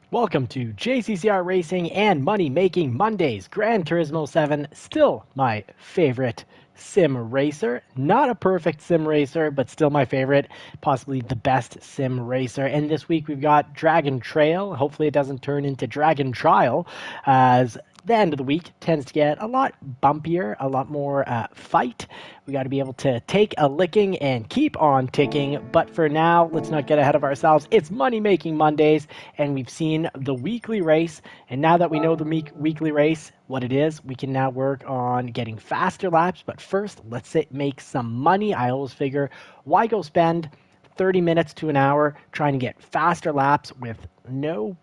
Welcome to JCCR Racing and Money Making Mondays. Gran Turismo 7, still my favorite sim racer. Not a perfect sim racer, but still my favorite, possibly the best sim racer. And this week we've got Dragon Trail. Hopefully it doesn't turn into Dragon Trial, as the end of the week tends to get a lot bumpier, a lot more fight. We got to be able to take a licking and keep on ticking. But for now, let's not get ahead of ourselves. It's Money Making Mondays, and we've seen the weekly race. And now that we know the weekly race, what it is, we can now work on getting faster laps. But first, let's make some money. I always figure, why go spend 30 minutes to an hour trying to get faster laps with no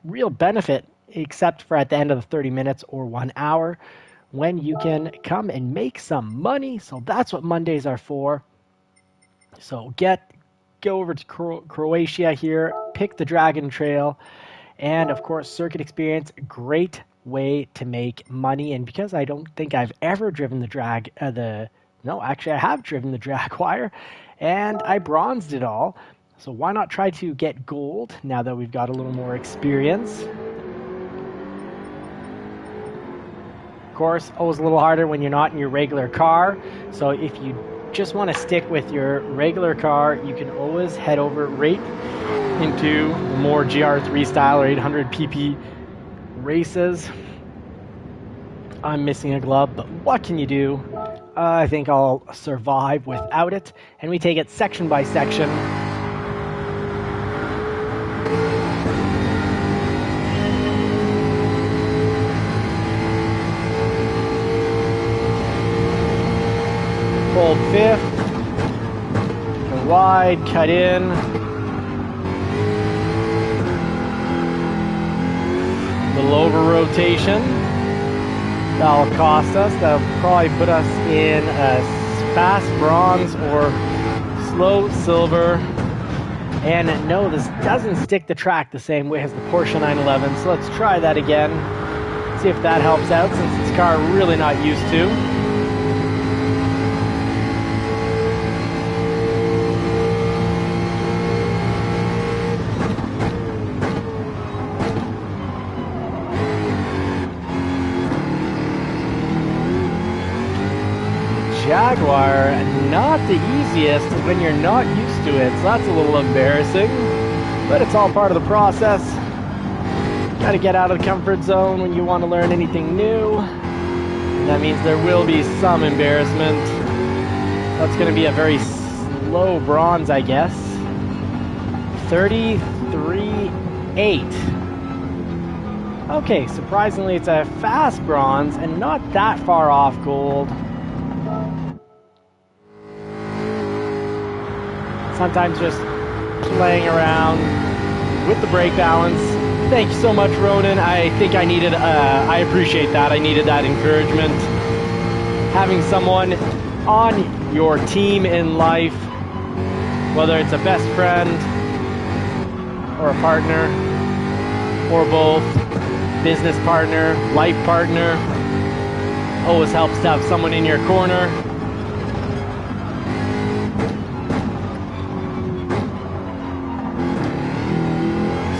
real benefit except for at the end of the 30 minutes or 1 hour when you can come and make some money. So that's what Mondays are for. So go over to Croatia here, pick the Dragon Trail, and of course circuit experience, great way to make money. And because I don't think I've ever driven I have driven the Jaguar, and I bronzed it all. So why not try to get gold now that we've got a little more experience? Of course, always a little harder when you're not in your regular car. So if you just want to stick with your regular car, you can always head over right into the more GR3 style or 800 pp races. I'm missing a glove, but what can you do? I think I'll survive without it. And we take it section by section. Hold fifth, go wide, cut in. Little over rotation. That'll cost us. That'll probably put us in a fast bronze or slow silver. And no, this doesn't stick the track the same way as the Porsche 911. So let's try that again. See if that helps out since this car really not used to. Jaguar, not the easiest when you're not used to it, so that's a little embarrassing, but it's all part of the process. Got to get out of the comfort zone when you want to learn anything new. And that means there will be some embarrassment. That's going to be a very slow bronze, I guess. 33.8. Okay, surprisingly it's a fast bronze and not that far off gold. Sometimes just playing around with the brake balance. Thank you so much, Ronan. I think I appreciate that. I needed that encouragement. Having someone on your team in life, whether it's a best friend or a partner or both, business partner, life partner, always helps to have someone in your corner.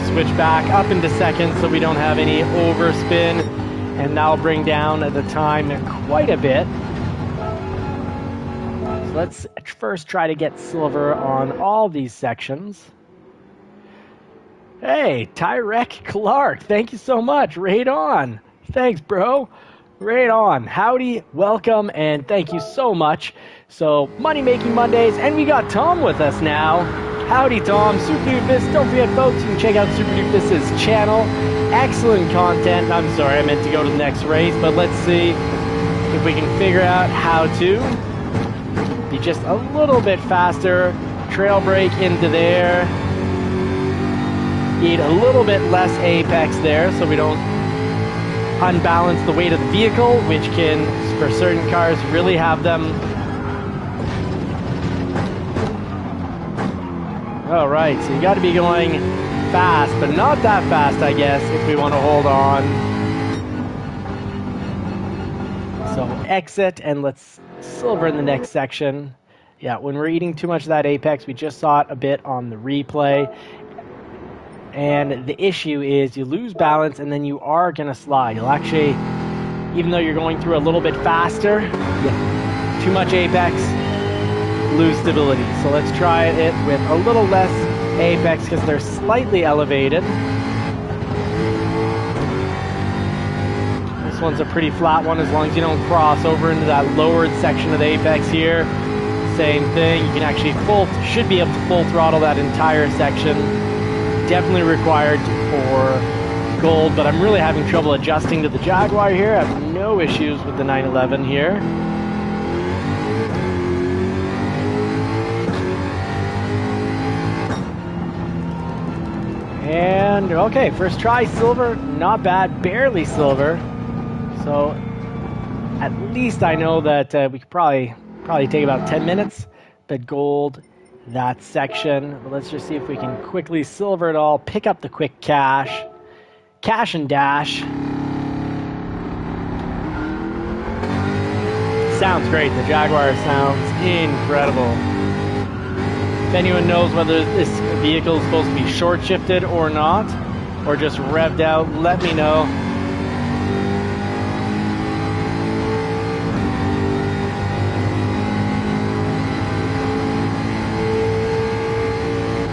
Switch back up into second so we don't have any overspin, and that'll bring down the time quite a bit. So let's first try to get silver on all these sections. Hey, Tyrek Clark, thank you so much. Right on. Thanks, bro. Right on. Howdy, welcome, and thank you so much. So, Money Making Mondays, and we got Tom with us now. Howdy, Tom. Super Doofus. Don't forget, folks, you can check out Super Doofus's channel. Excellent content. I'm sorry, I meant to go to the next race, but let's see if we can figure out how to be just a little bit faster. Trail brake into there. Need a little bit less apex there so we don't unbalance the weight of the vehicle, which can, for certain cars, really have them. All right, so you got to be going fast, but not that fast, I guess, if we want to hold on. So exit, and let's silver in the next section. Yeah, when we're eating too much of that apex, we just saw it a bit on the replay. And the issue is you lose balance and then you are going to slide. You'll actually, even though you're going through a little bit faster, too much apex, lose stability. So let's try it with a little less apex because they're slightly elevated. This one's a pretty flat one as long as you don't cross over into that lowered section of the apex here. Same thing, you can actually should be able to full throttle that entire section. Definitely required for gold, but I'm really having trouble adjusting to the Jaguar here. I have no issues with the 911 here. And okay, first try, silver, not bad, barely silver. So at least I know that we could probably take about 10 minutes, but gold, that section. But let's just see if we can quickly silver it all, pick up the quick cash and dash. Sounds great. The Jaguar sounds incredible. If anyone knows whether this vehicle is supposed to be short shifted or not, or just revved out, let me know.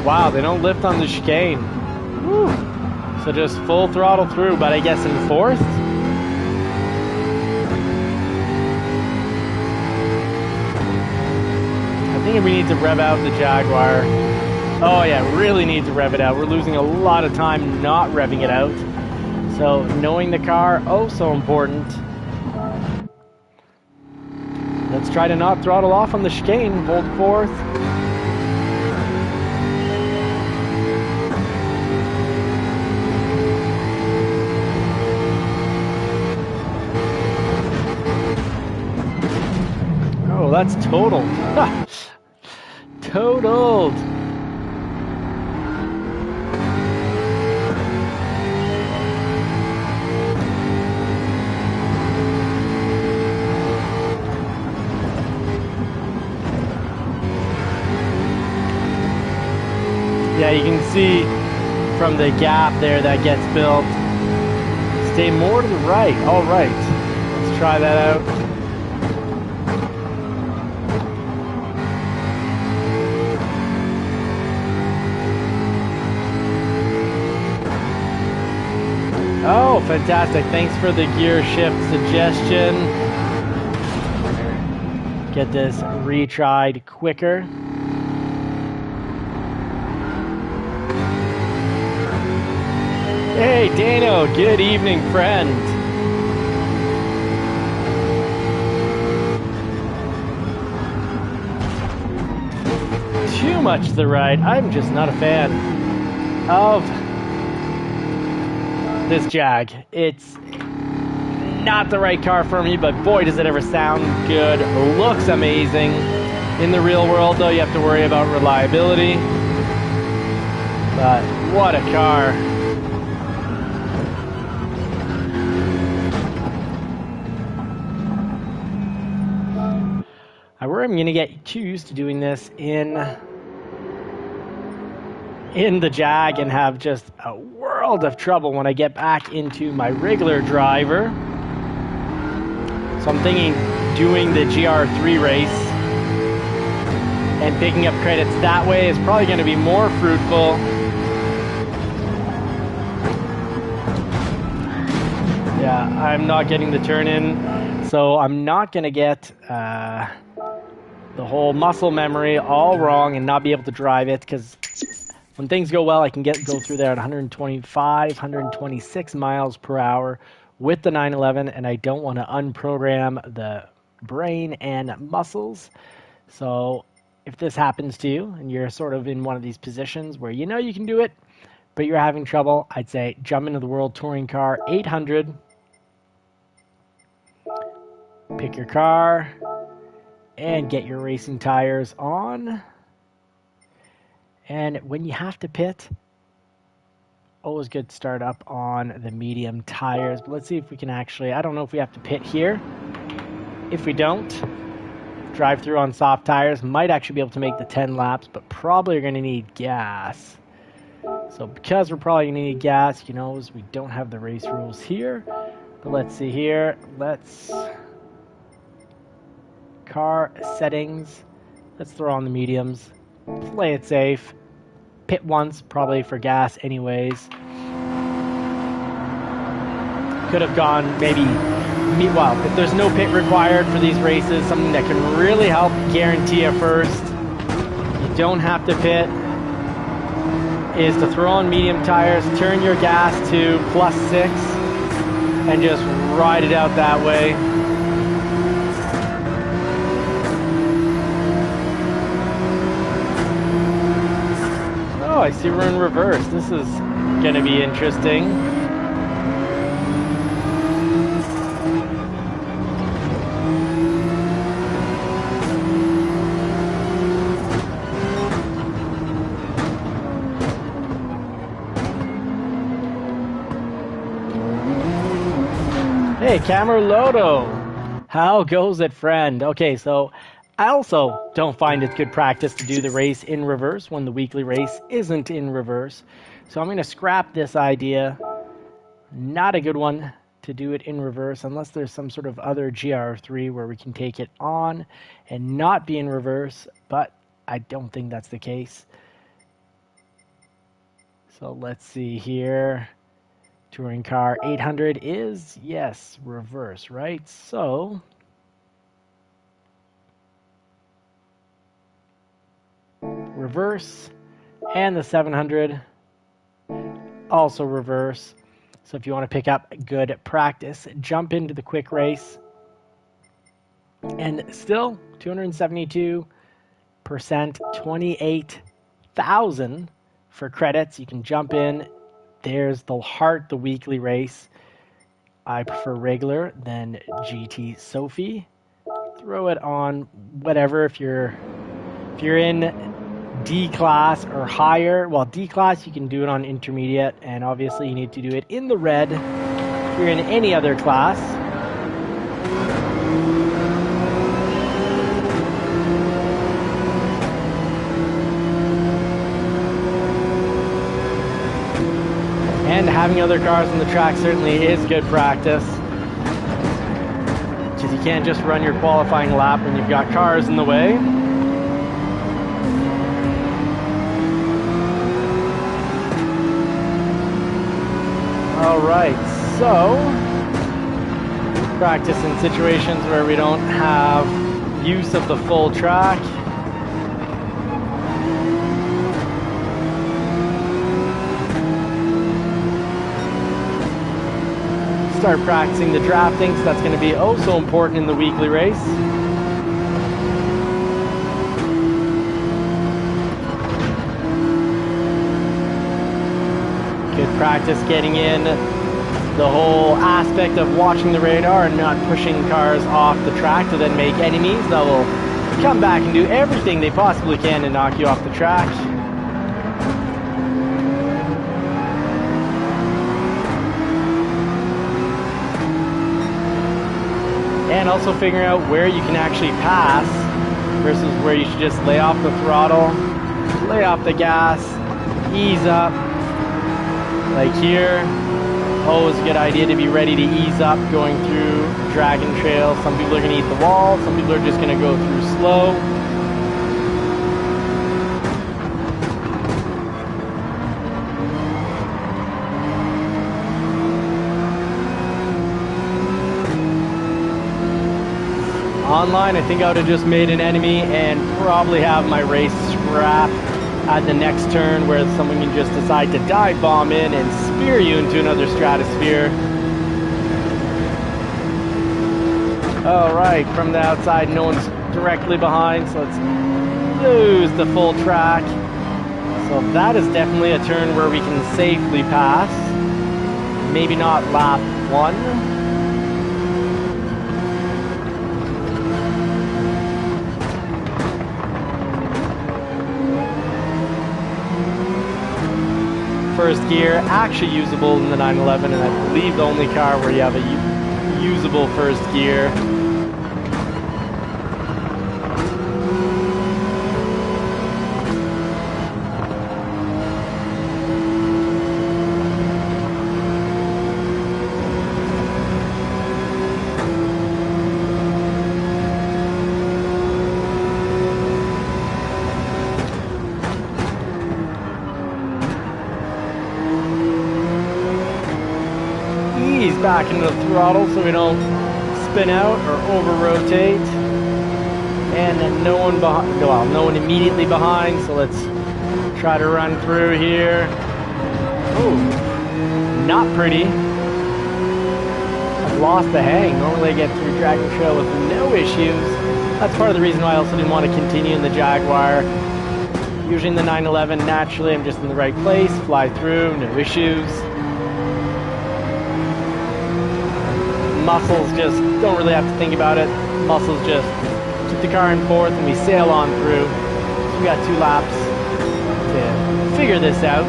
Wow, they don't lift on the chicane. Woo. So just full throttle through, but I guess in fourth? I think we need to rev out the Jaguar. Oh yeah, really need to rev it out. We're losing a lot of time not revving it out. So knowing the car, oh so important. Let's try to not throttle off on the chicane. Hold fourth. Oh, that's totaled. Totaled. Yeah, you can see from the gap there that gets built. Stay more to the right. All right. Let's try that out. Oh, fantastic. Thanks for the gear shift suggestion. Get this retried quicker. Hey, Dano. Good evening, friend. Too much to the right. I'm just not a fan of this Jag. It's not the right car for me, but boy does it ever sound good. Looks amazing. In the real world though, you have to worry about reliability. But what a car. I worry I'm gonna get too used to doing this in the Jag and have just a world of trouble when I get back into my regular driver. So I'm thinking doing the GR3 race and picking up credits that way is probably going to be more fruitful. Yeah, I'm not getting the turn in, so I'm not going to get the whole muscle memory all wrong and not be able to drive it, because when things go well, I can go through there at 125, 126 miles per hour with the 911, and I don't want to unprogram the brain and muscles. So if this happens to you and you're sort of in one of these positions where you know you can do it, but you're having trouble, I'd say jump into the World Touring Car 800, pick your car, and get your racing tires on. And when you have to pit, always good to start up on the medium tires. But let's see if we can actually, I don't know if we have to pit here. If we don't, drive through on soft tires. Might actually be able to make the 10 laps, but probably are going to need gas. So because we're probably gonna need gas, you know, we don't have the race rules here. But let's see here. Let's car settings. Let's throw on the mediums. Play it safe. Pit once, probably for gas anyways. Could have gone maybe, well, if there's no pit required for these races, something that can really help guarantee a first, you don't have to pit, is to throw on medium tires, turn your gas to +6, and just ride it out that way. Oh, I see we're in reverse. This is gonna be interesting. Hey, Camerloto, how goes it, friend? Okay, so I also don't find it good practice to do the race in reverse when the weekly race isn't in reverse. So I'm going to scrap this idea. Not a good one to do it in reverse unless there's some sort of other GR3 where we can take it on and not be in reverse, but I don't think that's the case. So let's see here. Touring car 800 is, yes, reverse, right? So reverse, and the 700 also reverse. So if you want to pick up good practice, jump into the quick race. And still 272%, 28,000 for credits. You can jump in. There's the heart, the weekly race. I prefer regular than GT Sophie. Throw it on whatever. If you're in D class or higher, well, D class you can do it on intermediate, and obviously you need to do it in the red. If you're in any other class, and having other cars on the track certainly is good practice, because you can't just run your qualifying lap when you've got cars in the way. All right, so practice in situations where we don't have use of the full track. Start practicing the drafting, so that's going to be oh so important in the weekly race. Good practice getting in the whole aspect of watching the radar and not pushing cars off the track to then make enemies that will come back and do everything they possibly can to knock you off the track. And also figuring out where you can actually pass versus where you should just lay off the throttle, lay off the gas, ease up. Like here, always a good idea to be ready to ease up going through Dragon Trail. Some people are going to eat the wall, some people are just going to go through slow. Online, I think I would have just made an enemy and probably have my race scrap at the next turn, where someone can just decide to dive bomb in and spear you into another stratosphere. All right, from the outside, no one's directly behind, so let's lose the full track. So that is definitely a turn where we can safely pass. Maybe not lap 1. First gear actually usable in the 911, and I believe the only car where you have a usable first gear. ease back into the throttle so we don't spin out or over-rotate. And no one behind, well, no one immediately behind, so let's try to run through here. Oh, not pretty. I've lost the hang. Normally I get through Dragon Trail with no issues. That's part of the reason why I also didn't want to continue in the Jaguar. Usually in the 911, naturally I'm just in the right place, fly through, no issues. Muscles just don't really have to think about it. Muscles just keep the car in fourth and we sail on through. So we got 2 laps to figure this out.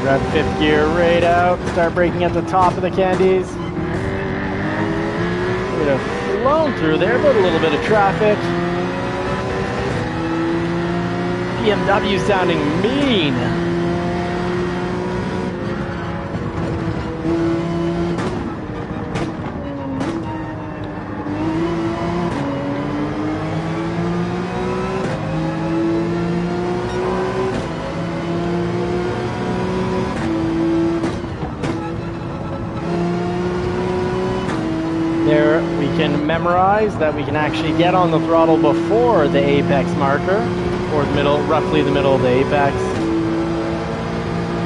Grab 5th gear right out, start braking at the top of the candies. Would have flown through there, but a little bit of traffic. BMW sounding mean. There we can memorize that we can actually get on the throttle before the apex marker, or the middle, roughly the middle of the apex.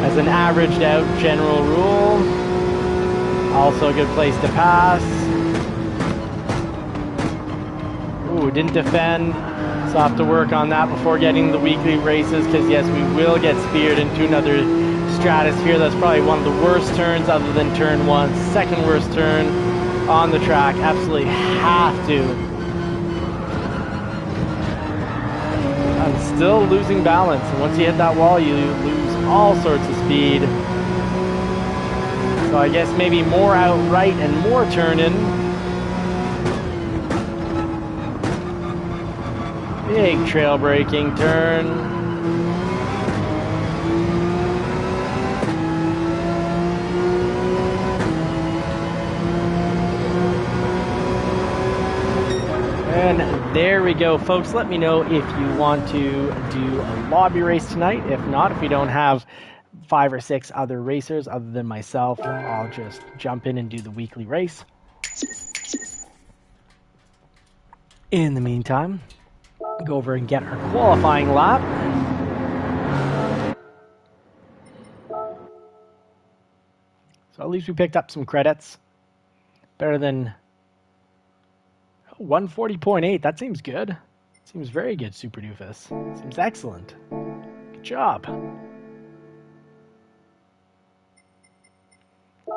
As an averaged out general rule. Also a good place to pass. Ooh, didn't defend. So I'll have to work on that before getting the weekly races, because yes, we will get speared into another stratosphere. That's probably one of the worst turns other than turn 1. Second worst turn on the track. Absolutely have to. I'm still losing balance, and once you hit that wall you lose all sorts of speed. So I guess maybe more outright and more turn-in. Big trail braking turn. And there we go, folks. Let me know if you want to do a lobby race tonight. If not, if we don't have 5 or 6 other racers other than myself, I'll just jump in and do the weekly race. In the meantime, go over and get our qualifying lap. So at least we picked up some credits. Better than 140.8. That seems good. Seems very good, Super Doofus. Seems excellent. Good job.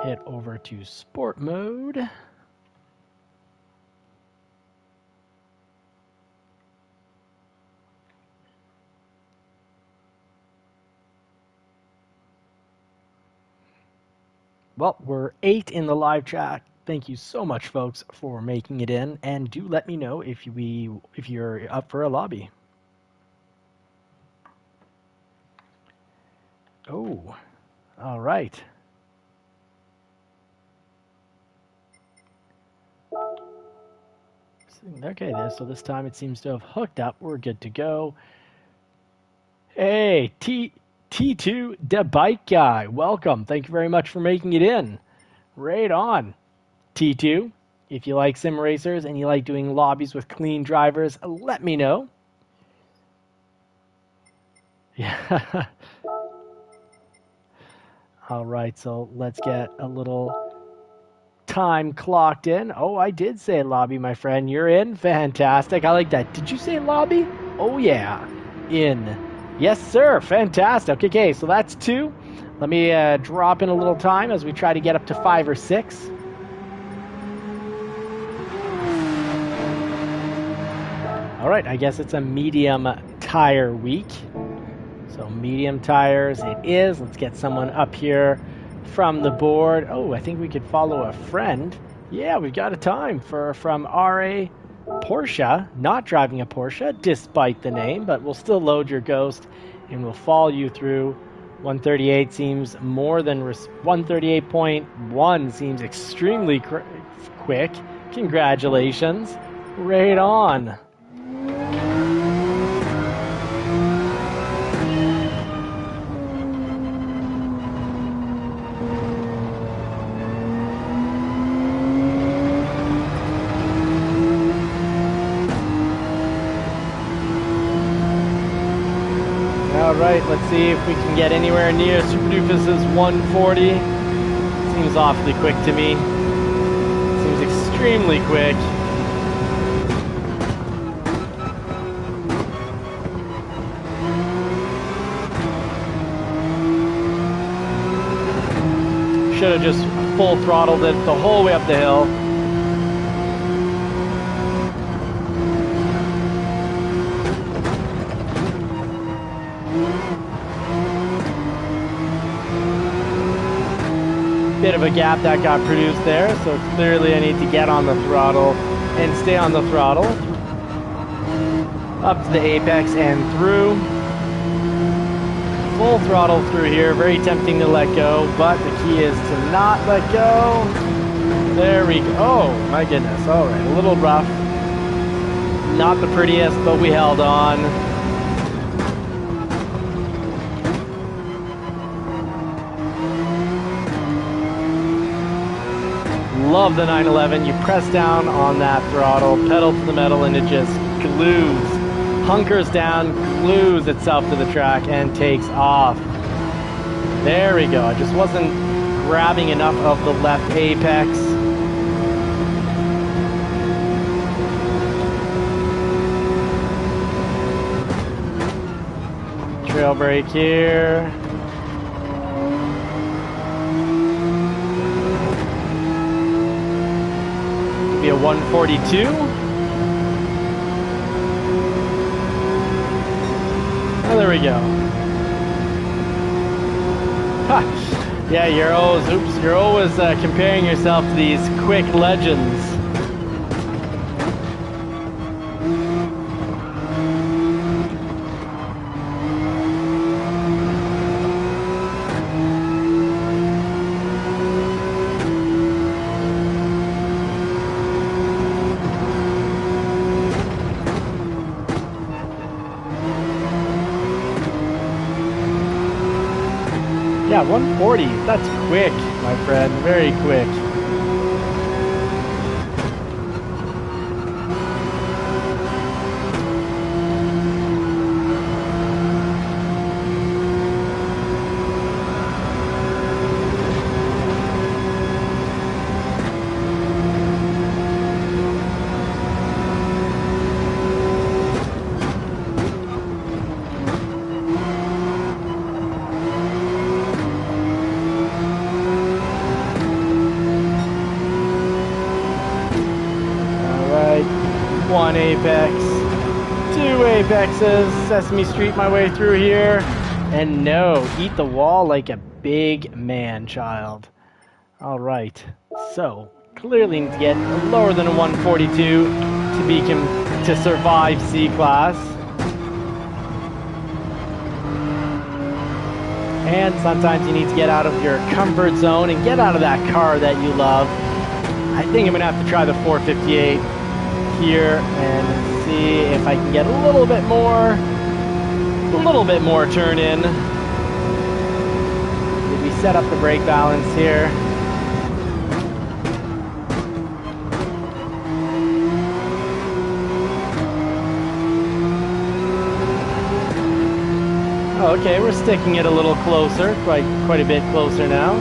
Hit over to sport mode. Well, we're 8 in the live chat. Thank you so much, folks, for making it in, and do let me know if you're up for a lobby. Oh, all right. Okay, so this time it seems to have hooked up. We're good to go. Hey, T2, the bike guy. Welcome. Thank you very much for making it in. Right on. T2, if you like sim racers and you like doing lobbies with clean drivers, let me know. Yeah. All right, so let's get a little time clocked in. Oh, I did say lobby, my friend. You're in? Fantastic. I like that. Did you say lobby? Oh, yeah. In. Yes, sir. Fantastic. Okay, so that's 2. Let me drop in a little time as we try to get up to 5 or 6. All right, I guess it's a medium tire week. So medium tires it is. Let's get someone up here from the board. Oh, I think we could follow a friend. Yeah, we've got a time from RA Porsche. Not driving a Porsche, despite the name, but we'll still load your ghost and we'll follow you through. 138 seems more than 138.1 seems extremely quick. Congratulations. Right on. All right, let's see if we can get anywhere near Super Doofus's 140. Seems awfully quick to me. Seems extremely quick. Should have just full throttled it the whole way up the hill. Bit of a gap that got produced there, so clearly I need to get on the throttle and stay on the throttle up to the apex and through. Full throttle through here, very tempting to let go, but the key is to not let go. There we go. Oh my goodness. All right, a little rough, not the prettiest, but we held on. Love the 911. You press down on that throttle, pedal to the metal, and it just glues, hunkers down, glues itself to the track, and takes off. There we go. I just wasn't grabbing enough of the left apex. Trail brake here. Be a 142. Oh, there we go. Ha! Yeah, you're always comparing yourself to these quick legends. Yeah, 140. That's quick, my friend. Very quick. One apex, two apexes, Sesame Street my way through here, and no, eat the wall like a big man child. All right, so clearly need to get lower than a 142 to survive C-Class. And sometimes you need to get out of your comfort zone and get out of that car that you love. I think I'm gonna have to try the 458 here and see if I can get a little bit more turn in. Did we set up the brake balance here? Oh, okay, we're sticking it a little closer, quite a bit closer now.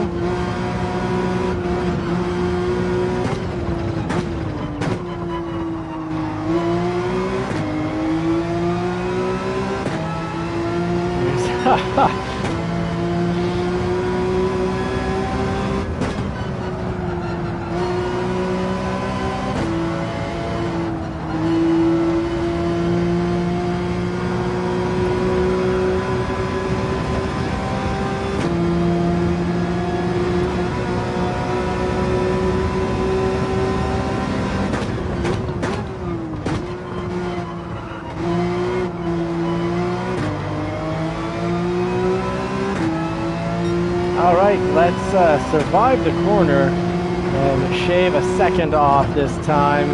All right, let's survive the corner and shave a second off this time.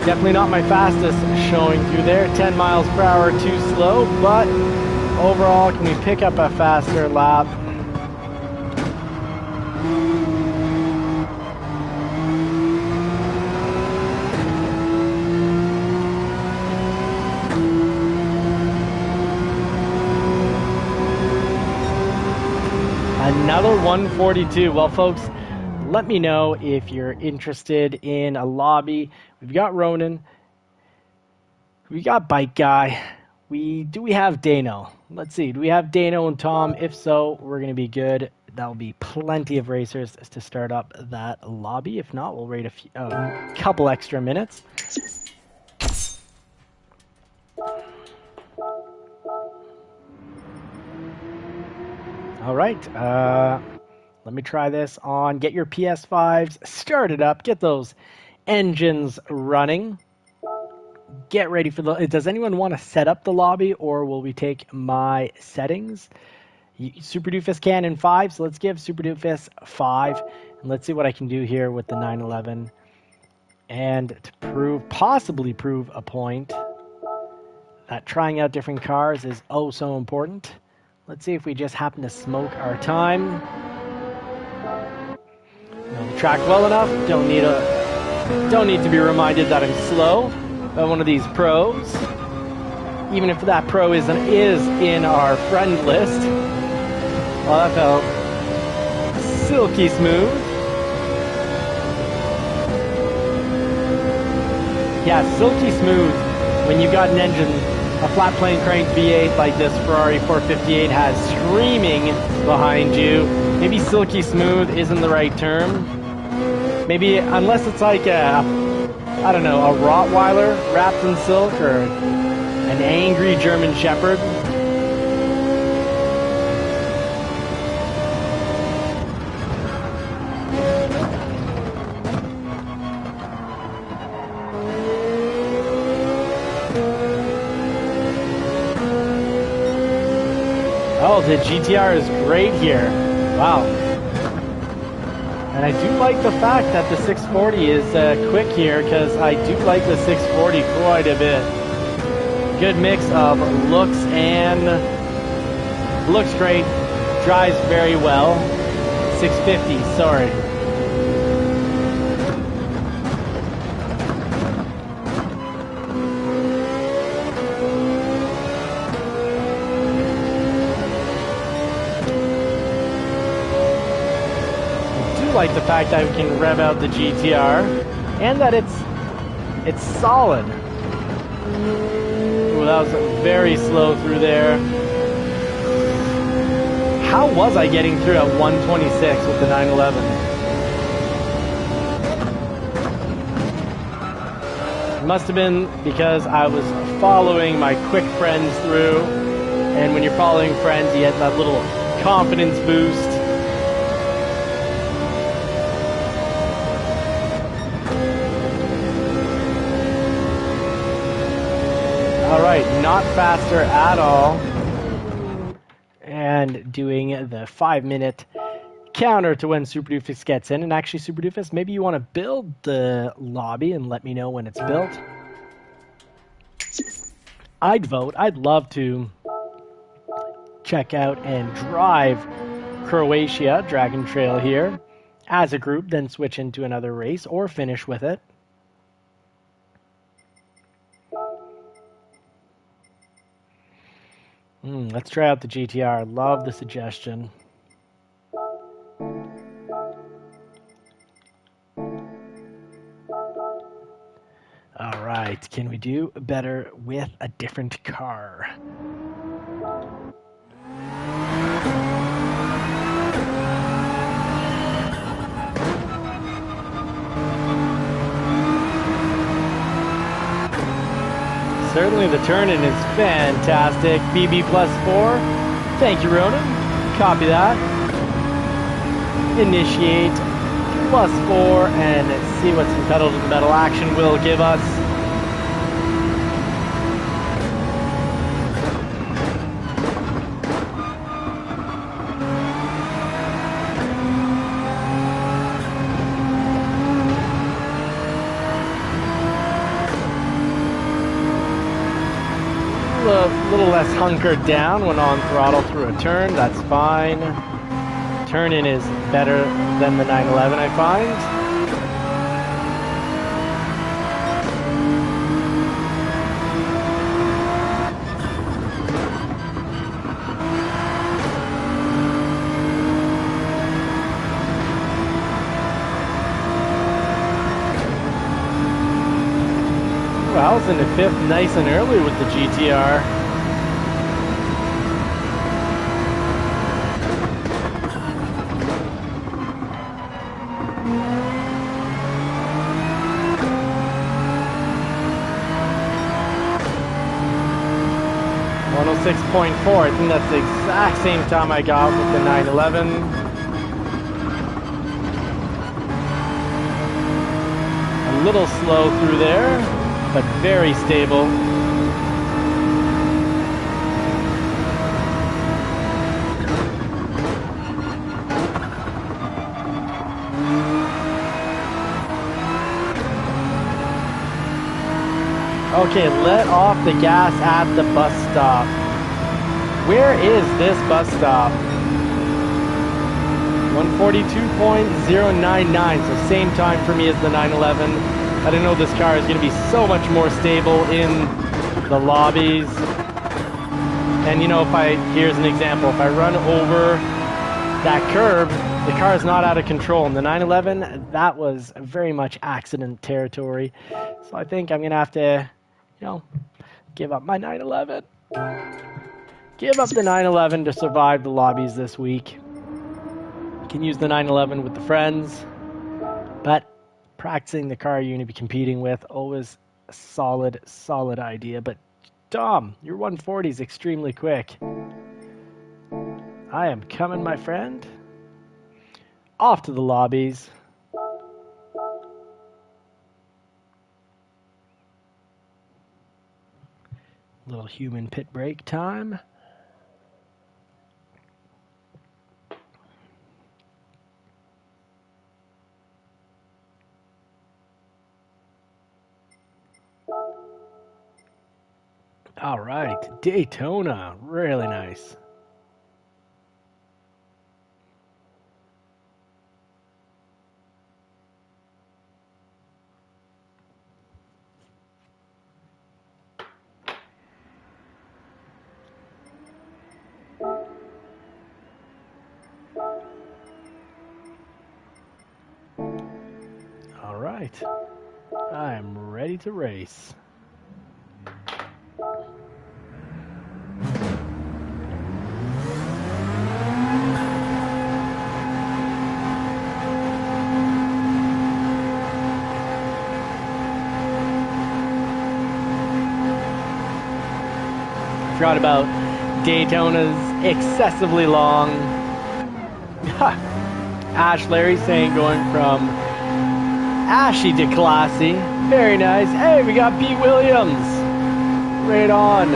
Definitely not my fastest showing through there. 10 miles per hour too slow, but overall, can we pick up a faster lap? 142. Well, folks, let me know if you're interested in a lobby. We've got Ronan. We got Bike Guy. Do we have Dano? Let's see. Do we have Dano and Tom? If so, we're going to be good. That'll be plenty of racers to start up that lobby. If not, we'll wait a couple extra minutes. All right. Let me try this on. Get your PS5s started up. Get those engines running. Get ready for the... Does anyone want to set up the lobby, or will we take my settings? Super Doofus can in 5, so let's give Super Doofus 5. And let's see what I can do here with the 911. And to possibly prove a point that trying out different cars is oh so important. Let's see if we just happen to smoke our time. Know the track well enough. Don't need to be reminded that I'm slow by one of these pros. Even if that pro is in our friend list. Well, that felt silky smooth. Yeah, silky smooth when you got an engine, a flat plane crank V8 like this Ferrari 458 has screaming behind you. Maybe silky smooth isn't the right term. Maybe unless it's like I don't know, a Rottweiler wrapped in silk or an angry German Shepherd. Oh, the GTR is great here. Wow. And I do like the fact that the 640 is quick here, because I do like the 640 quite a bit. Good mix of looks and... Looks great. Drives very well. 650, sorry. Like the fact that we can rev out the GTR and that it's solid. Ooh, that was very slow through there. How was I getting through at 126 with the 911? It must have been because I was following my quick friends through, and when you're following friends you get that little confidence boost. Alright, not faster at all. And doing the 5-minute counter to when Super Doofus gets in. And actually, Super Doofus, maybe you want to build the lobby and let me know when it's built. I'd vote. I'd love to check out and drive Croatia, Dragon Trail here, as a group, then switch into another race or finish with it. Let's try out the GTR. Love the suggestion. All right, can we do better with a different car? Certainly the turn-in is fantastic. BB +4. Thank you, Ronan. Copy that. Initiate +4 and see what some pedal to the metal action will give us. A little less hunkered down when on throttle through a turn. That's fine. Turn-in is better than the 911, I find. Allison to 5th nice and early with the GTR. .6.4, I think that's the exact same time I got with the 911. A little slow through there, but very stable. Okay, let off the gas at the bus stop. Where is this bus stop? 142.099, so same time for me as the 911. I didn't know this car is going to be so much more stable in the lobbies. And you know, here's an example, if I run over that curb, the car is not out of control. In the 911, that was very much accident territory. So I think I'm going to have to, you know, give up my 911. Give up the 911 to survive the lobbies this week. Can use the 911 with the friends, but practicing the car you're going to be competing with, always a solid idea. But Dom, your 140 is extremely quick. I am coming, my friend. Off to the lobbies. Little human pit break time. All right, Daytona, really nice. All right, I am ready to race. Forgot about Daytona's excessively long. Ash Larry saying going from ashy to classy. Very nice. Hey, we got Pete Williams. Right on.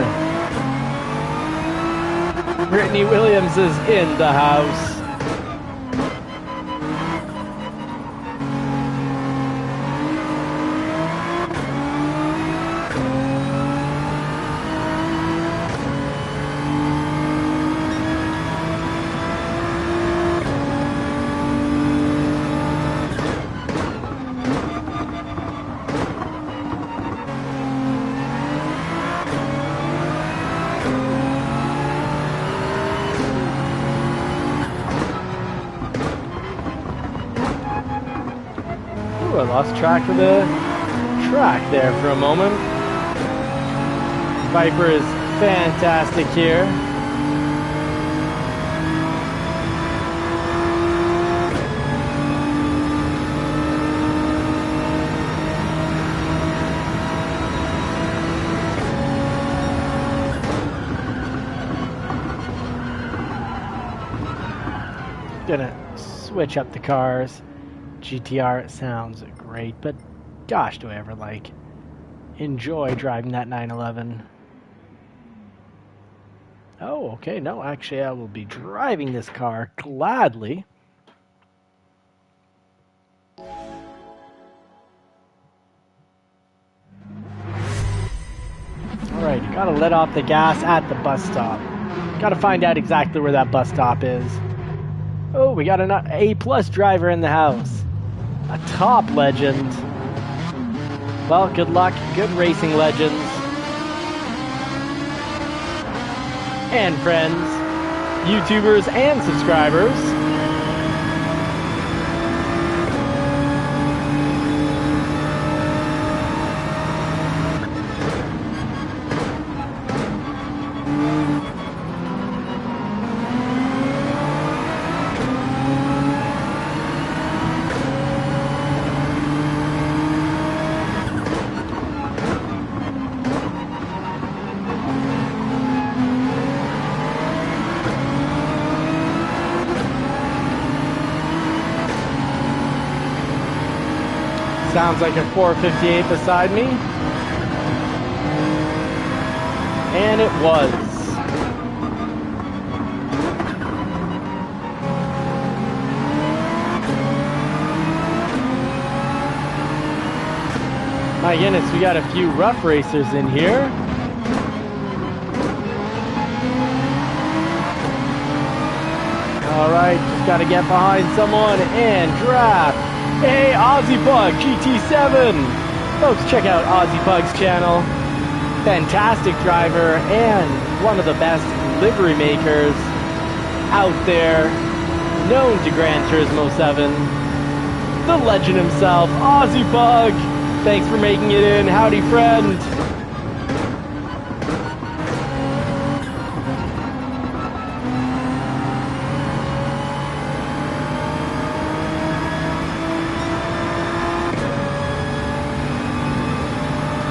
Brittany Williams is in the house. I lost track of the track there for a moment. Viper is fantastic here. Gonna switch up the cars. GTR sounds great, but gosh, do I ever enjoy driving that 911. Oh, okay, no, actually I will be driving this car gladly. Alright, you gotta let off the gas at the bus stop. Gotta find out exactly where that bus stop is. Oh, we got an A+ driver in the house. A top legend. Well, good luck. Good racing legends. And friends. YouTubers and subscribers. Sounds like a 458 beside me. And it was. My goodness, we got a few rough racers in here. All right, just got to get behind someone and draft. Hey, Aussie Pug GT7. Folks, check out Aussie Pug's channel. Fantastic driver and one of the best livery makers out there, known to Gran Turismo 7. The legend himself, Aussie Pug. Thanks for making it in. Howdy, friend.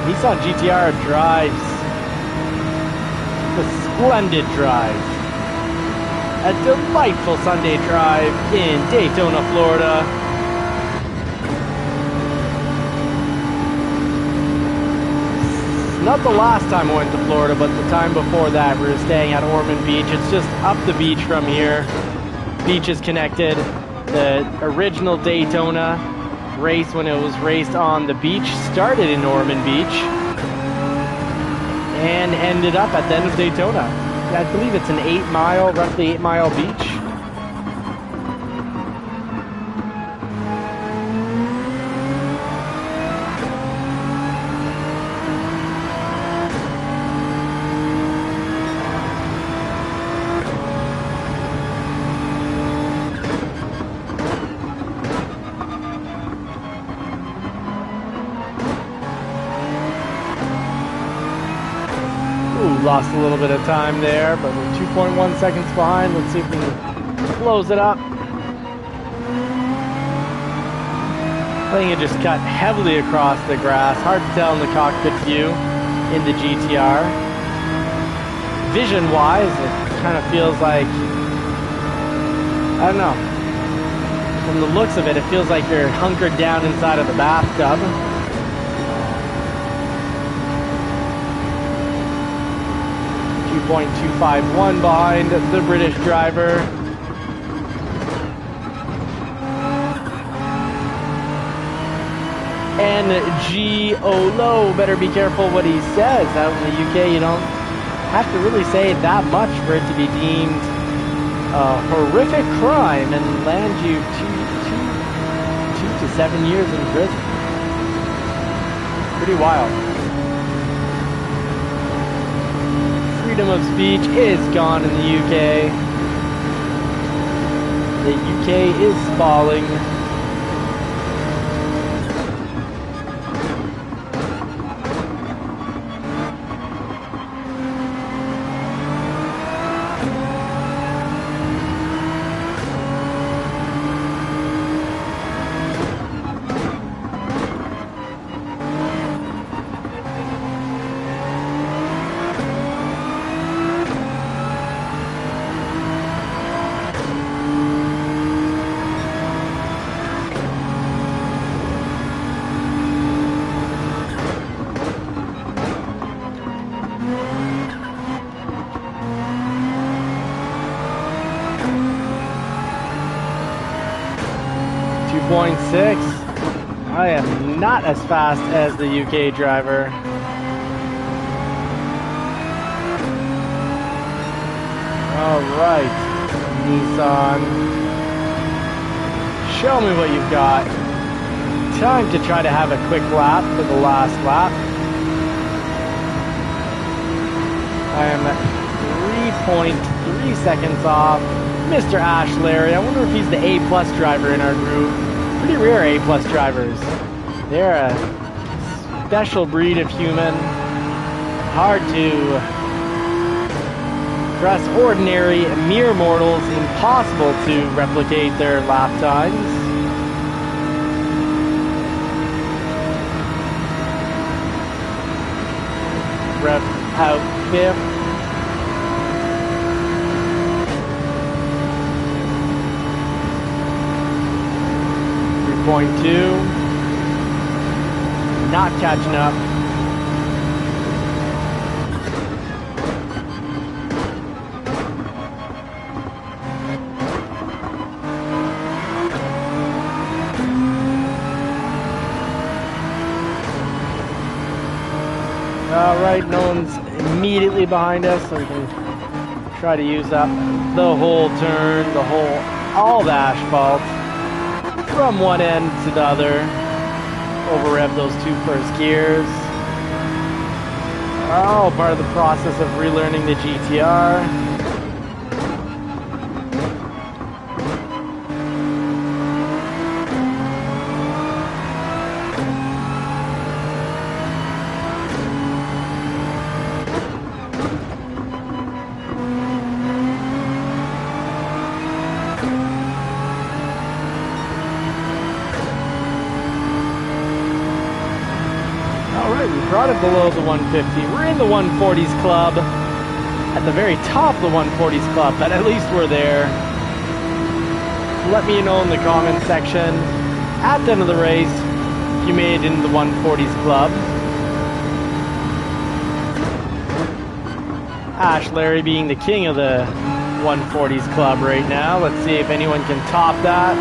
Nissan GTR drives a splendid drive. A delightful Sunday drive in Daytona, Florida. Not the last time I went to Florida, but the time before that, we were staying at Ormond Beach. It's just up the beach from here. Beach is connected. The original Daytona race, when it was raced on the beach, started in Ormond Beach and ended up at the end of Daytona. I believe it's an roughly 8 mile beach. Lost a little bit of time there, but we're 2.1 seconds behind. Let's see if we can close it up. I think it just cut heavily across the grass. Hard to tell in the cockpit view in the GTR. Vision-wise, it kind of feels like, I don't know. From the looks of it, it feels like you're hunkered down inside of the bathtub. 2.251 behind the British driver. NG Olo, better be careful what he says. Out in the UK, you don't have to really say that much for it to be deemed a horrific crime and land you 2 to 7 years in prison. Pretty wild. Freedom of speech is gone in the UK. The UK is falling. I am not as fast as the UK driver. All right, Nissan. Show me what you've got. Time to try to have a quick lap for the last lap. I am 3.3 seconds off Mr. Ash Larry. I wonder if he's the A+ driver in our group. Pretty rare A+ drivers. They're a special breed of human. Hard to, for us ordinary mere mortals, impossible to replicate their lap times. Rev out fifth. .2. not catching up. Alright, no one's immediately behind us, so we can try to use up the whole turn, all the asphalt from one end to the other. Over rev those two first gears. Oh, part of the process of relearning the GTR. Brought it below the 150. We're in the 140s club. At the very top of the 140s club, but at least we're there. Let me know in the comments section at the end of the race if you made it into the 140s club. Ash Larry being the king of the 140s club right now. Let's see if anyone can top that.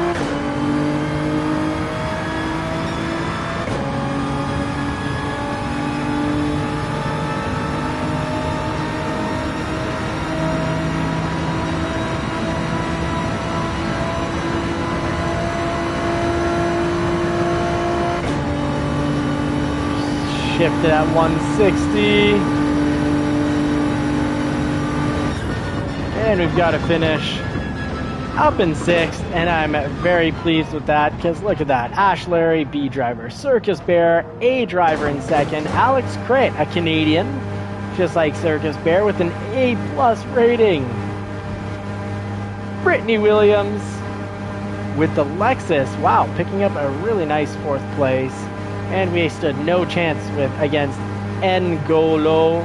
Shifted at 160. And we've got to finish up in 6th, and I'm very pleased with that, because look at that. Ash Larry, B driver. Circus Bear, A driver in 2nd. Alex Crit, a Canadian, just like Circus Bear, with an A+ rating. Brittany Williams with the Lexus, wow, picking up a really nice 4th place. And we stood no chance against N'Golo.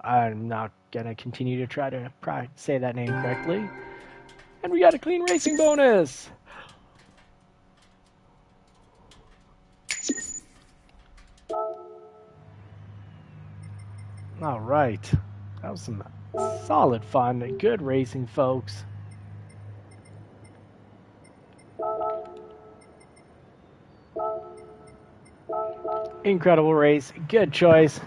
I'm not going to continue to try to say that name correctly. And we got a clean racing bonus. All right. That was some solid fun. Good racing, folks. Incredible race. Good choice.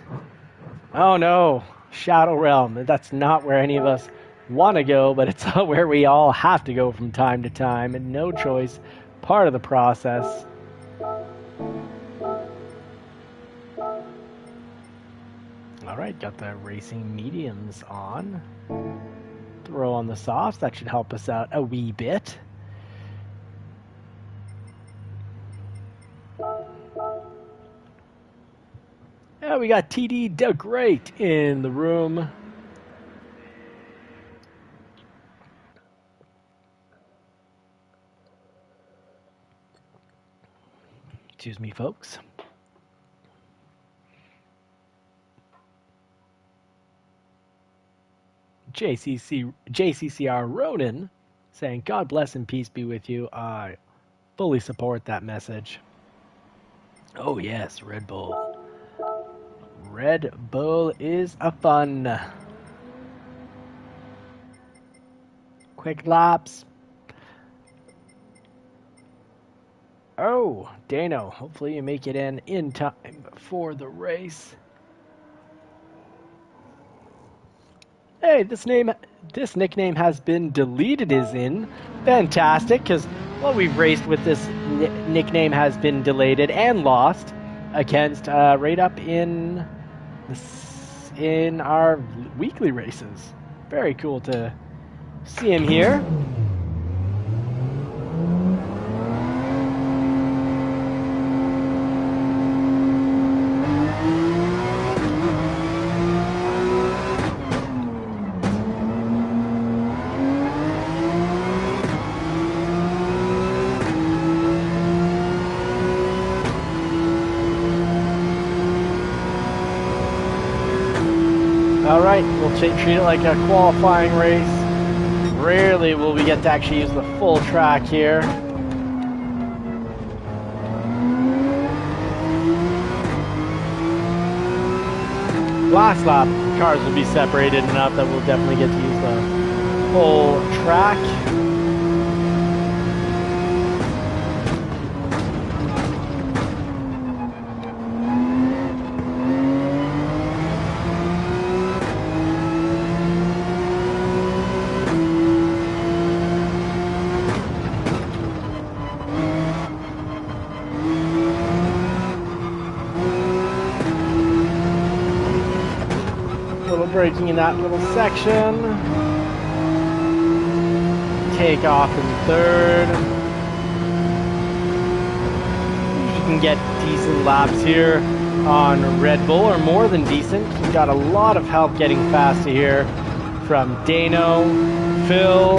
Oh no. Shadow Realm. That's not where any of us want to go, but it's where we all have to go from time to time, and no choice. Part of the process. Alright, got the racing mediums on. Throw on the softs. That should help us out a wee bit. Yeah, we got TD the Great in the room. Excuse me, folks. JCCR Ronan saying, God bless and peace be with you. I fully support that message. Oh yes, Red Bull. Red Bull is a fun. Quick laps. Oh, Dano, hopefully you make it in time for the race. Hey, this nickname has been deleted is in. Fantastic, because we've raced with this nickname has been deleted and lost against right up in our weekly races. Very cool to see him here. Alright, we'll treat it like a qualifying race. Rarely will we get to actually use the full track here. last lap, cars will be separated enough that we'll definitely get to use the whole track. Braking in that little section. Take off in third. You can get decent laps here on Red Bull, or more than decent. You've got a lot of help getting fast here from Dano, Phil,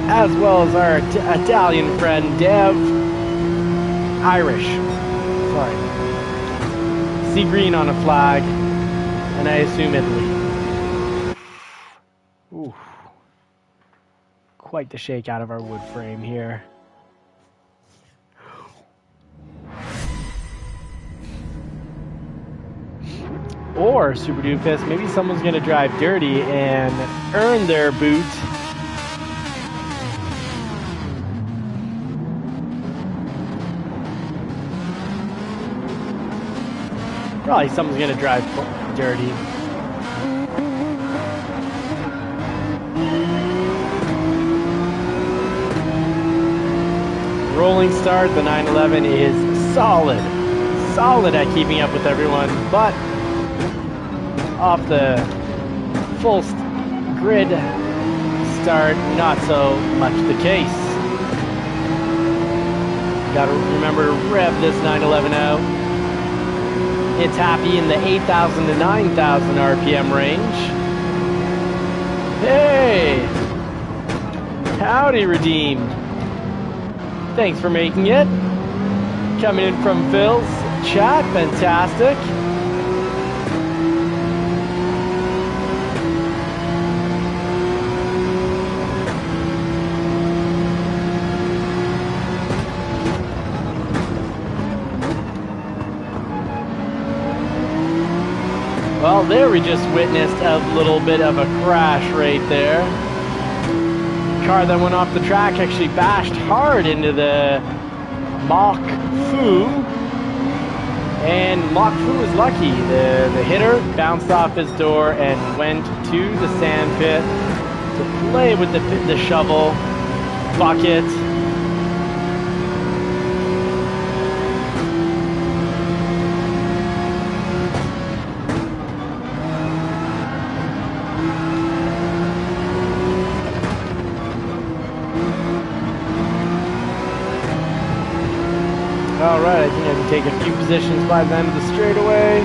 as well as our Italian friend Dev. Irish, sorry. See green on a flag, and I assume Italy. Ooh. Quite the shake out of our wood frame here. Or, Super Doofus, maybe someone's going to drive dirty and earn their boot. Probably someone's going to drive dirty. Rolling start, the 911 is solid at keeping up with everyone, but off the full grid start, not so much the case. Gotta remember to rev this 911 out. It's happy in the 8,000 to 9,000 RPM range. Hey! Howdy, Redeemed. Thanks for making it. Coming in from Phil's chat, fantastic. Well, there we just witnessed a little bit of a crash right there. Car that went off the track actually bashed hard into the Mach Fu. And Mach Fu was lucky. The hitter bounced off his door and went to the sand pit to play with the shovel bucket. Alright, I think I can take a few positions by the end of the straightaway.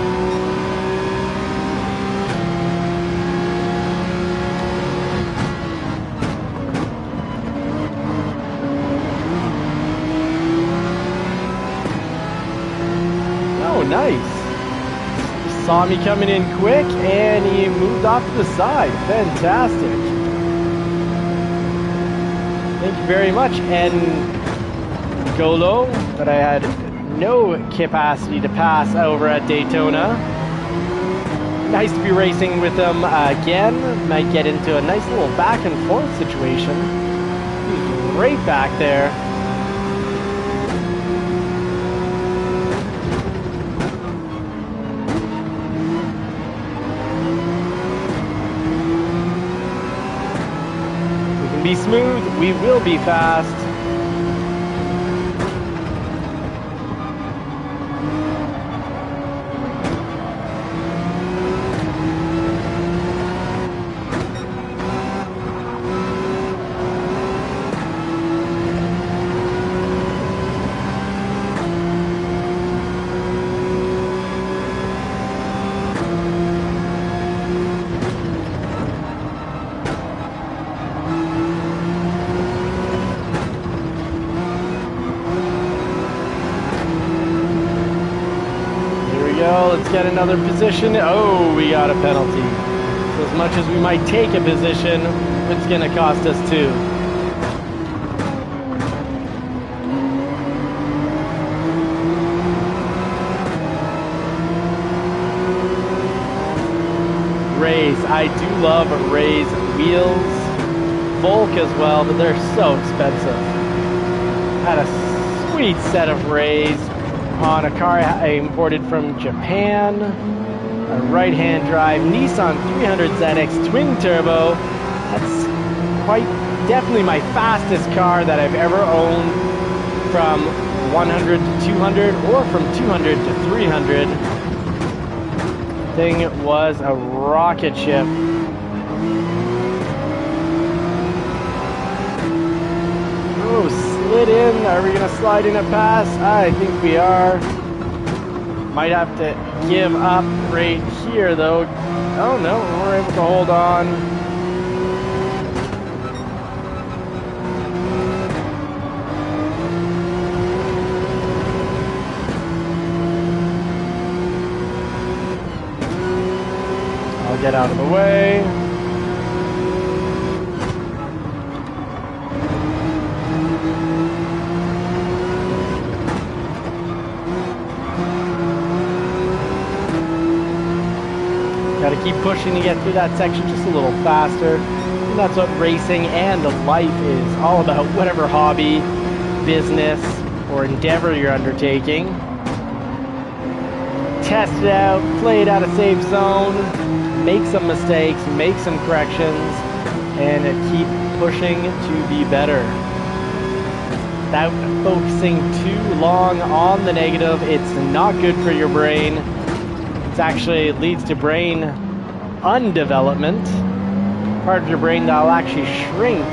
Oh, nice. Saw me coming in quick and he moved off to the side. Fantastic. Thank you very much. And Golo, that I had no capacity to pass over at Daytona. Nice to be racing with him again. Might get into a nice little back and forth situation. He's right back there. We can be smooth, we will be fast. Let's get another position. Oh, we got a penalty. So as much as we might take a position, it's going to cost us two. race. I do love Ray's wheels. Volk as well, but they're so expensive. Had a sweet set of Rays on a car I imported from Japan. A right-hand drive Nissan 300ZX twin turbo. That's quite definitely my fastest car that I've ever owned, from 100 to 200 or from 200 to 300. Thing was a rocket ship. Oh, slid in. Are we gonna slide in a pass? I think we are. Might have to give up right here though. Oh no, we're able to hold on. I'll get out of the way. Got to keep pushing to get through that section just a little faster. And that's what racing and life is all about, whatever hobby, business, or endeavor you're undertaking. Test it out, play it out of safe zone, make some mistakes, make some corrections, and keep pushing to be better. Without focusing too long on the negative, it's not good for your brain. Actually, it leads to brain undevelopment. Part of your brain that'll actually shrink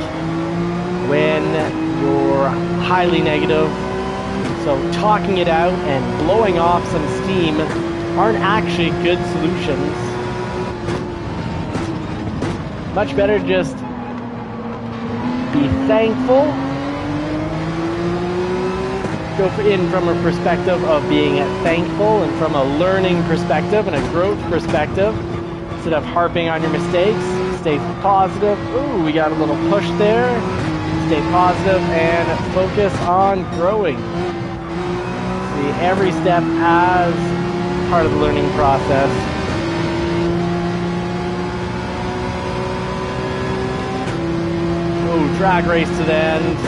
when you're highly negative. So talking it out and blowing off some steam aren't actually good solutions. Much better just be thankful. Go in from a perspective of being thankful and from a learning perspective and a growth perspective, instead of harping on your mistakes. Stay positive. Ooh, we got a little push there. Stay positive and focus on growing. See every step as part of the learning process. Ooh, drag race to the end.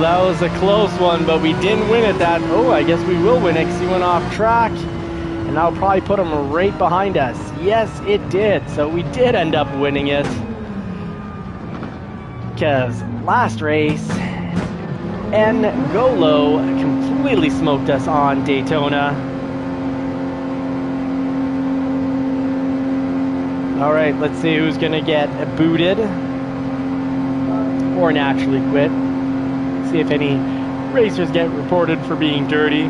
That was a close one, but we didn't win it. I guess we will win it because he went off track, and that'll probably put him right behind us. Yes, it did. So we did end up winning it, because last race, N'Golo completely smoked us on Daytona. All right, let's see who's gonna get booted or naturally quit. See if any racers get reported for being dirty.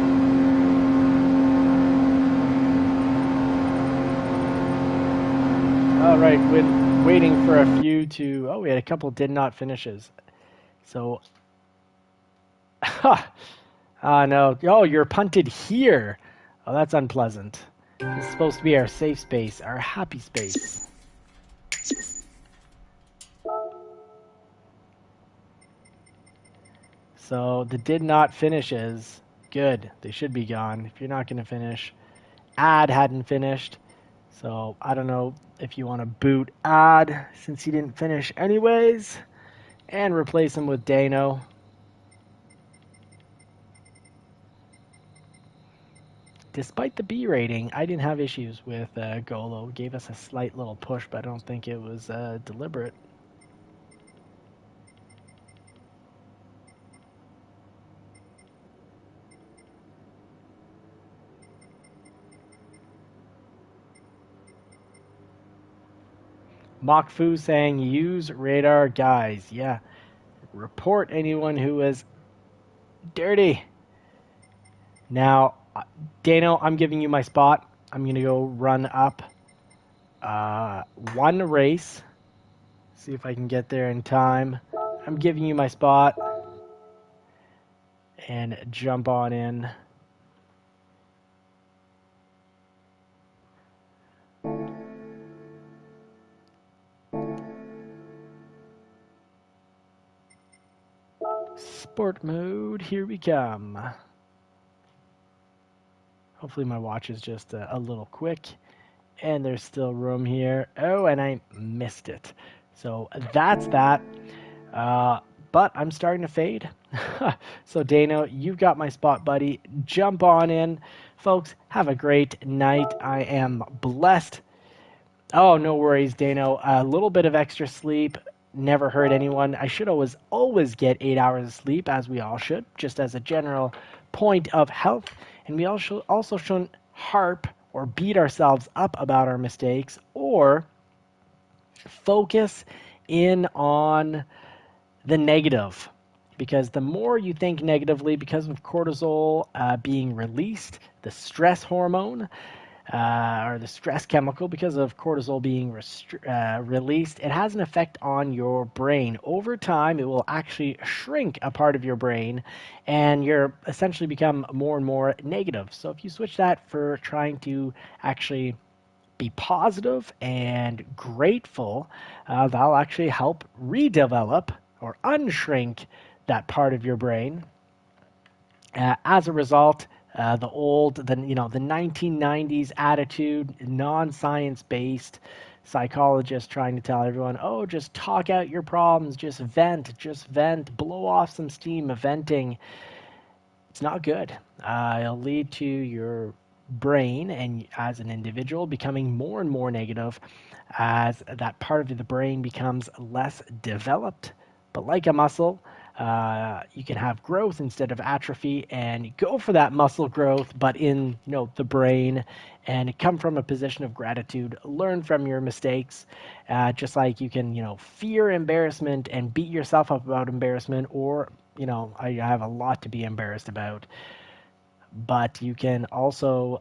All right, waiting for a few to... Oh, we had a couple did not finishes. So... no. Oh, you're punted here. Oh, that's unpleasant. This is supposed to be our safe space, our happy space. So the did not finishes, good. They should be gone. If you're not going to finish, Ad hadn't finished. So I don't know if you want to boot Ad since he didn't finish anyways, and replace him with Dano. Despite the B rating, I didn't have issues with Golo. Gave us a slight little push, but I don't think it was deliberate. Mokfu saying, use radar, guys. Yeah. Report anyone who is dirty. Now, Dano, I'm giving you my spot. I'm going to go run up one race. See if I can get there in time. I'm giving you my spot. And jump on in. sport mode. Here we come. Hopefully my watch is just a little quick. And there's still room here. Oh, and I missed it. So that's that. But I'm starting to fade. So Dano, you've got my spot, buddy. Jump on in. Folks, have a great night. I am blessed. Oh, no worries, Dano. A little bit of extra sleep never hurt anyone. I should always get 8 hours of sleep, as we all should, just as a general point of health. And we also shouldn't harp or beat ourselves up about our mistakes, or focus in on the negative. Because the more you think negatively, because of cortisol being released, the stress hormone, or the stress chemical, because of cortisol being released, it has an effect on your brain. Over time, it will actually shrink a part of your brain, and you're essentially become more and more negative. So if you switch that for trying to actually be positive and grateful, that'll actually help redevelop or unshrink that part of your brain. As a result, the 1990s attitude, non-science based psychologist trying to tell everyone, oh, just talk out your problems, just vent, blow off some steam. Venting, it's not good. It'll lead to your brain and as an individual becoming more and more negative as that part of the brain becomes less developed. But like a muscle, you can have growth instead of atrophy, and go for that muscle growth, but in the brain, and come from a position of gratitude. Learn from your mistakes, just like you can fear embarrassment and beat yourself up about embarrassment, or I have a lot to be embarrassed about. But you can also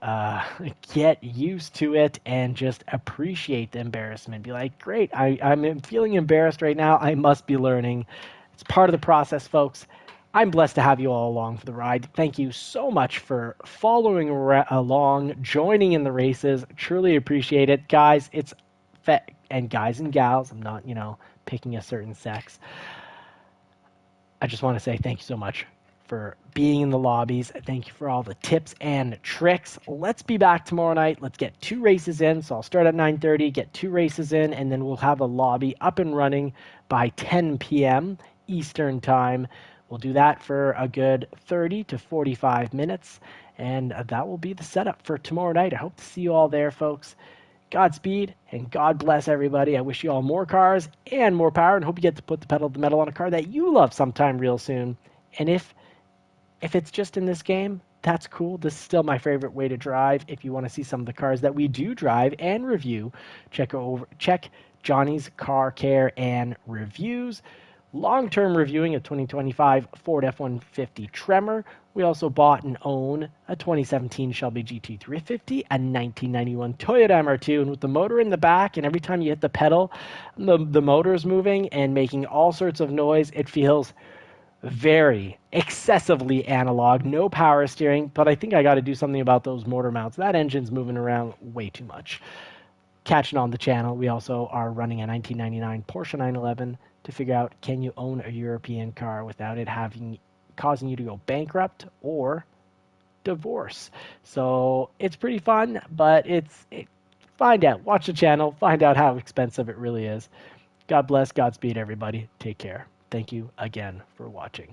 get used to it and just appreciate the embarrassment. Be like, great, I'm feeling embarrassed right now. I must be learning. It's part of the process, folks. I'm blessed to have you all along for the ride. Thank you so much for following along, joining in the races. Truly appreciate it. Guys, and guys and gals, I'm not, picking a certain sex. I just want to say thank you so much for being in the lobbies. Thank you for all the tips and tricks. Let's be back tomorrow night. Let's get 2 races in. So I'll start at 9:30, get 2 races in, and then we'll have a lobby up and running by 10 p.m. Eastern time. We'll do that for a good 30 to 45 minutes, and that will be the setup for tomorrow night. I hope to see you all there, folks. Godspeed, and God bless everybody. I wish you all more cars and more power, and hope you get to put the pedal to the metal on a car that you love sometime real soon. And if it's just in this game, that's cool. This is still my favorite way to drive. If you want to see some of the cars that we do drive and review, check Johnny's Car Care and Reviews. Long-term reviewing a 2025 Ford F-150 Tremor. We also bought and own a 2017 Shelby GT350, a 1991 Toyota MR2, and with the motor in the back, and every time you hit the pedal, the motor is moving and making all sorts of noise. It feels very excessively analog, no power steering, but I think I got to do something about those motor mounts. That engine's moving around way too much. Catching on the channel, we also are running a 1999 Porsche 911 to figure out, can you own a European car without it causing you to go bankrupt or divorce? So it's pretty fun, but find out. Watch the channel. Find out how expensive it really is. God bless. Godspeed, everybody. Take care. Thank you again for watching.